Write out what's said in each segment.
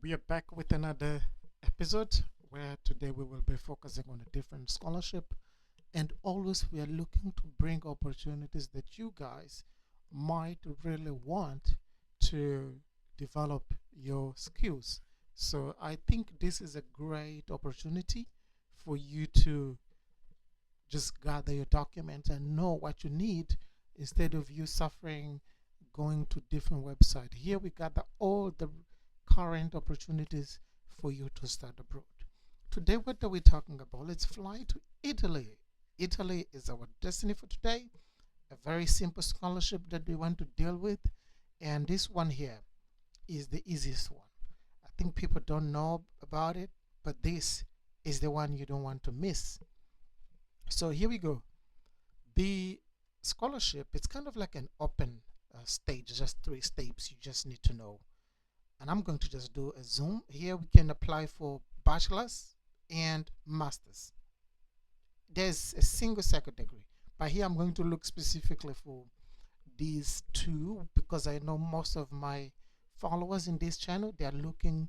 We are back with another episode where today we will be focusing on a different scholarship, and always we are looking to bring opportunities that you guys might really want to develop your skills. So I think this is a great opportunity for you to just gather your documents and know what you need instead of you suffering going to different websites. Here we gather all the current opportunities for you to study abroad. Today, what are we talking about? Let's fly to Italy. Italy is our destiny for today. A very simple scholarship that we want to deal with. And this one here is the easiest one. I think people don't know about it, but this is the one you don't want to miss. So here we go. The scholarship, it's kind of like an open stage, just 3 steps you just need to know. And I'm going to just do a zoom. Here we can apply for bachelor's and master's. There's a single second degree, but here I'm going to look specifically for these 2 because I know most of my followers in this channel, they are looking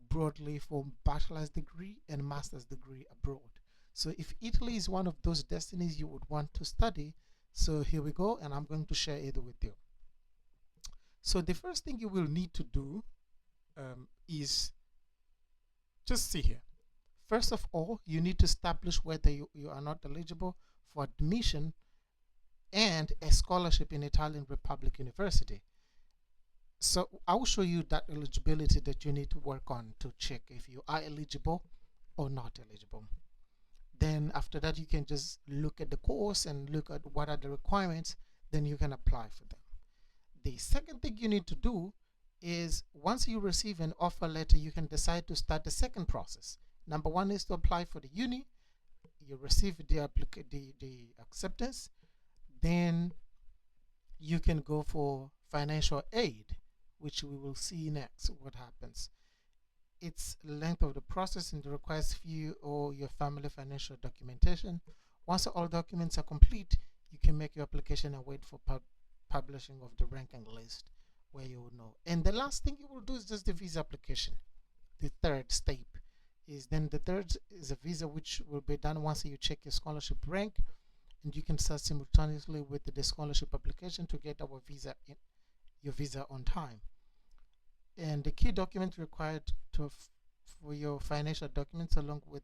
broadly for bachelor's degree and master's degree abroad. So if Italy is one of those destinies you would want to study, so here we go, and I'm going to share it with you. So the first thing you will need to do is just see here. First of all, you need to establish whether you are not eligible for admission and a scholarship in Italian Republic University. So I will show you that eligibility that you need to work on to check if you are eligible or not eligible. Then after that, you can just look at the course and look at what are the requirements, then you can apply for them. The second thing you need to do is once you receive an offer letter, you can decide to start the second process. Number 1 is to apply for the uni. You receive the acceptance, then you can go for financial aid, which we will see next what happens. Its length of the process and requires you or your family financial documentation. Once all documents are complete, you can make your application and wait for publishing of the ranking list where you will know. And the last thing you will do is just the visa application. The third step is a visa which will be done once you check your scholarship rank, and you can start simultaneously with the scholarship application to get your visa on time. And the key documents required for your financial documents, along with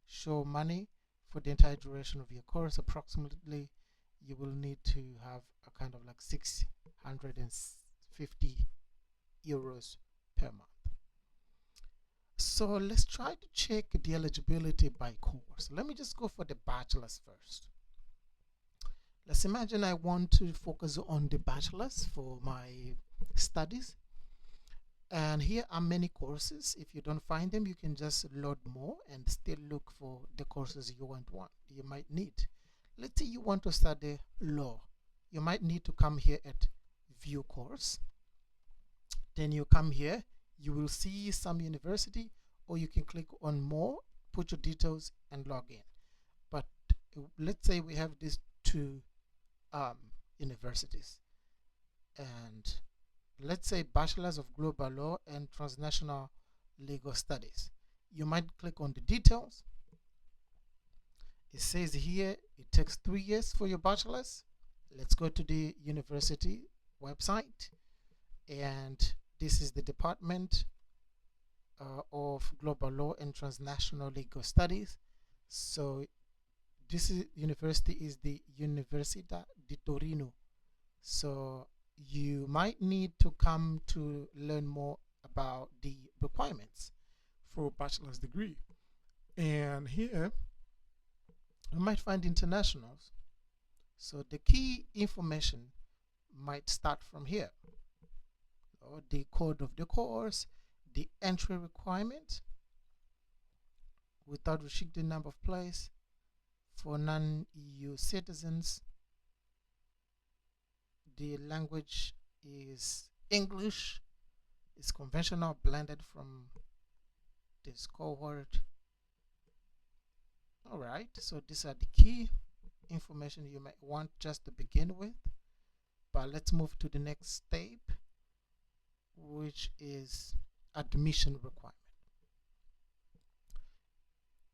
show money for the entire duration of your course, approximately you will need to have a kind of like 650 euros per month. So let's try to check the eligibility by course. Let me just go for the bachelor's first. Let's imagine I want to focus on the bachelor's for my studies. And here are many courses. If you don't find them, you can just load more and still look for the courses you might need. Let's say you want to study law. You might need to come here at view course. Then you come here, you will see some university, or you can click on more, put your details and log in. But let's say we have these 2 universities, and let's say Bachelor's of Global Law and Transnational Legal Studies. You might click on the details. It says here it takes 3 years for your bachelor's. Let's go to the university website, and this is the Department of Global Law and Transnational Legal Studies. So this university is the Università di Torino. So you might need to come to learn more about the requirements for a bachelor's degree. And here you might find internationals. So the key information might start from here. The code of the course, the entry requirement without restricting number of place for non-EU citizens. The language is English. It's conventional, blended from this cohort. All right, so these are the key information you might want just to begin with. But let's move to the next step, which is admission requirements.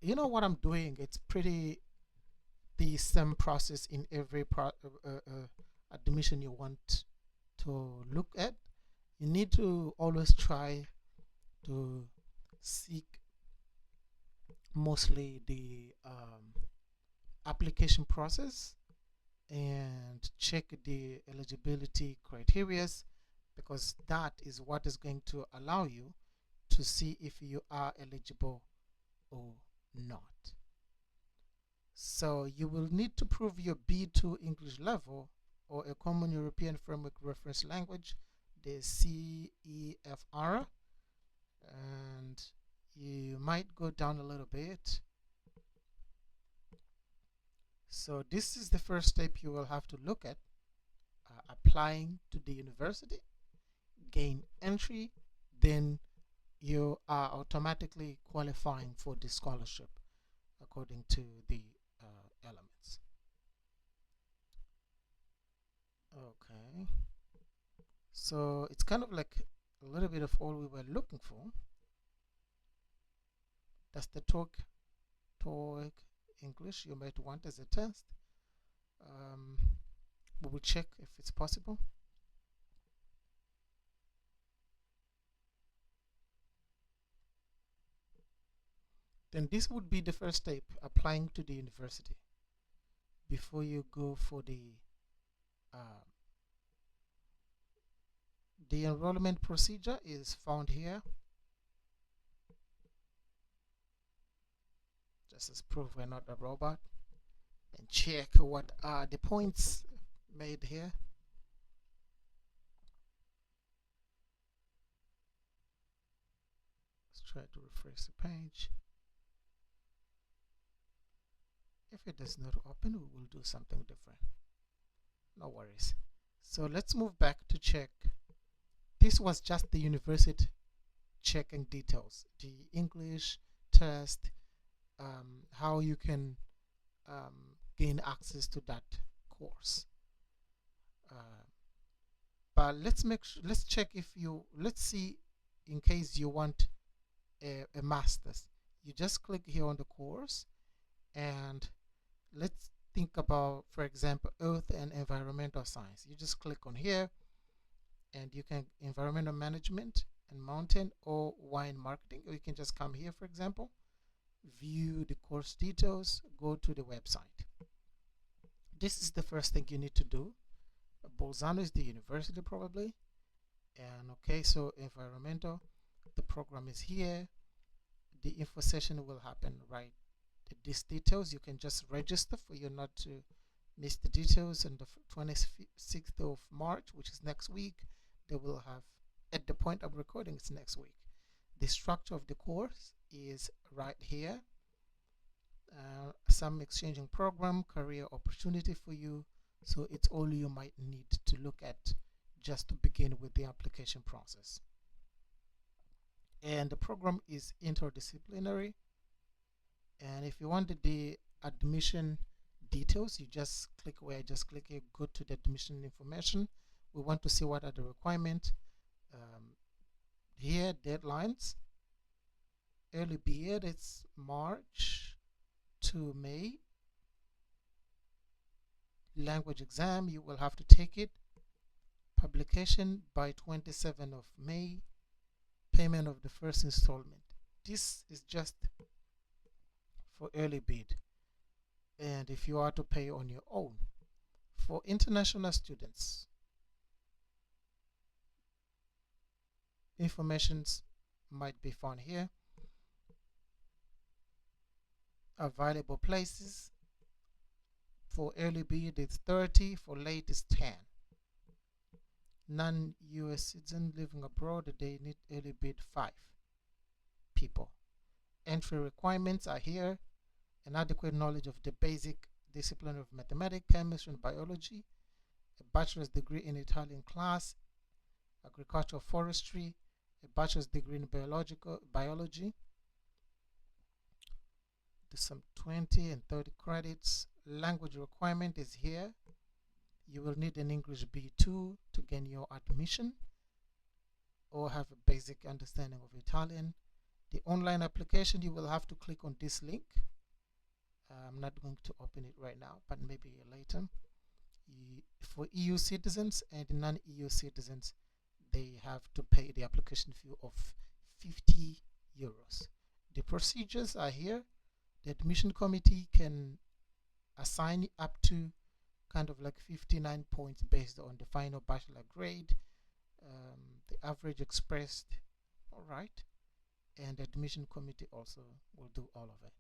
you know what I'm doing, it's pretty the same process in every admission you want to look at. You need to always try to seek mostly the application process and check the eligibility criteria, because that is what is going to allow you to see if you are eligible or not. So you will need to prove your B2 English level or a Common European Framework Reference Language, the CEFR, and you might go down a little bit. So this is the first step you will have to look at, applying to the university, gain entry, then you are automatically qualifying for the scholarship according to the elements. Okay, so it's kind of like a little bit of all we were looking for. That's the TOEIC English you might want as a test. We will check if it's possible. Then this would be the first step, applying to the university, before you go for the enrollment procedure is found here. Just as proof we're not a robot. And check what are the points made here. Let's try to refresh the page. If it does not open, we will do something different. No worries. So let's move back to check. This was just the university checking details, the English test, how you can gain access to that course. But let's check if you, let's see, in case you want a master's. You just click here on the course, and let's think about, for example, earth and environmental science. You just click on here, and you can environmental management and mountain or wine marketing, or you can just come here, for example, view the course details, go to the website. This is the first thing you need to do. Bolzano is the university probably, and okay, so environmental, the program is here. The info session will happen right. These details, you can just register for you not to miss the details. On the 26th of March, which is next week, they will have, at the point of recording, it's next week. The structure of the course is right here. Some exchanging program, career opportunity for you. So it's all you might need to look at just to begin with the application process. And the program is interdisciplinary. And if you wanted the admission details, you just click where I just click here, go to the admission information. We want to see what are the requirements. Here, deadlines. Early B.Ed, it's March to May. Language exam, you will have to take it. Publication by 27th of May. Payment of the first installment. This is just for early bid, and if you are to pay on your own. For international students, informations might be found here. Available places. For early bid it's 30, for late is 10. Non-US citizen living abroad, they need early bid 5 people. Entry requirements are here. An adequate knowledge of the basic discipline of mathematics, chemistry, and biology. A bachelor's degree in Italian class, agricultural forestry, a bachelor's degree in biology. There's some 20 and 30 credits. Language requirement is here. You will need an English B2 to gain your admission, or have a basic understanding of Italian. The online application, you will have to click on this link. I'm not going to open it right now, but maybe later. For EU citizens and non-EU citizens, they have to pay the application fee of 50 euros. The procedures are here. The admission committee can assign up to kind of like 59 points based on the final bachelor grade, the average expressed, all right, and the admission committee also will do all of it.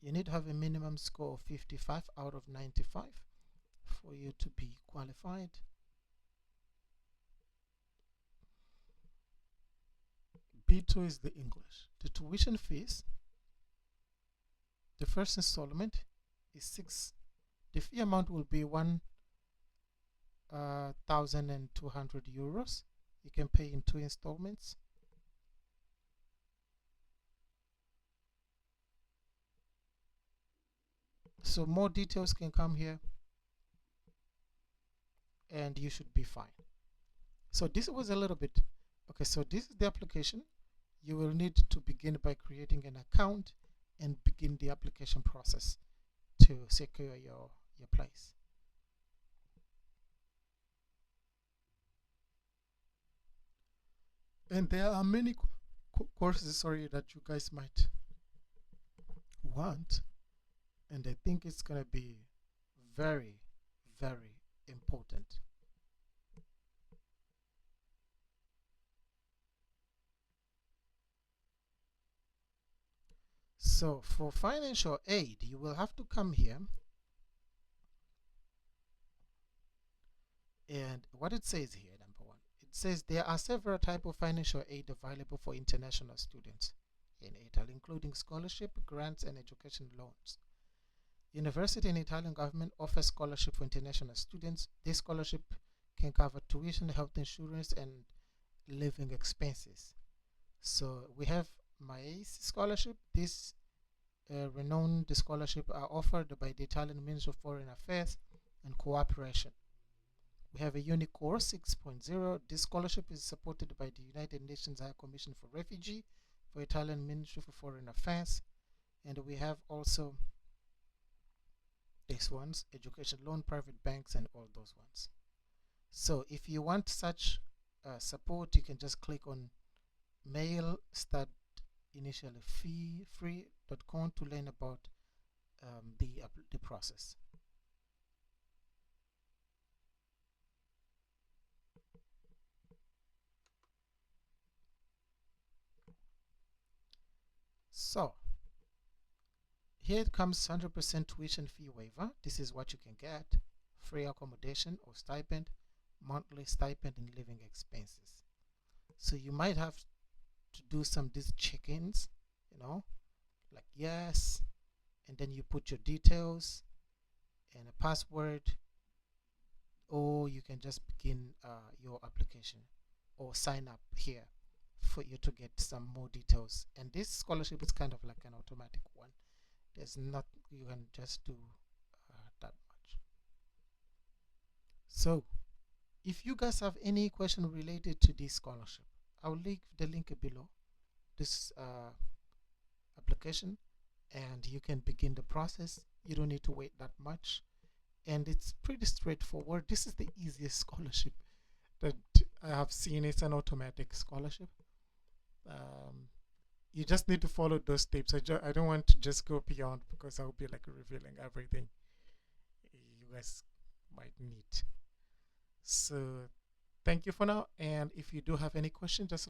You need to have a minimum score of 55 out of 95 for you to be qualified. B2 is the English. The tuition fees, the first installment is 6. The fee amount will be 1,200 euros. You can pay in 2 installments. So more details can come here and you should be fine. So this was a little bit, okay, so this is the application. You will need to begin by creating an account and begin the application process to secure your place. And there are many courses, that you guys might want. And I think it's going to be very, very important. So for financial aid, you will have to come here. And what it says here, number 1, it says there are several types of financial aid available for international students in Italy, including scholarship, grants, and education loans. University and Italian government offers scholarship for international students. This scholarship can cover tuition, health insurance, and living expenses. So we have 𝐼𝐸 scholarship. This renowned scholarship are offered by the Italian Ministry of Foreign Affairs and Cooperation. We have a unique course 6.0. This scholarship is supported by the United Nations High Commission for Refugee, for Italian Ministry for Foreign Affairs, and we have also these ones, education loan, private banks, and all those ones. So if you want such support, you can just click on mail start initially free.com to learn about the process. So here it comes 100% tuition fee waiver. This is what you can get: free accommodation or stipend, monthly stipend, and living expenses. So you might have to do these check-ins, like yes, and then you put your details and a password, or you can just begin your application or sign up here for you to get some more details. And this scholarship is kind of like an automatic one. There's not, you can just do that much. So if you guys have any question related to this scholarship, I'll leave the link below this application, and you can begin the process. You don't need to wait that much, and it's pretty straightforward. This is the easiest scholarship that I have seen. It's an automatic scholarship. You just need to follow those steps. I don't want to just go beyond, because I'll be like revealing everything you guys might need. So thank you for now, and if you do have any questions, just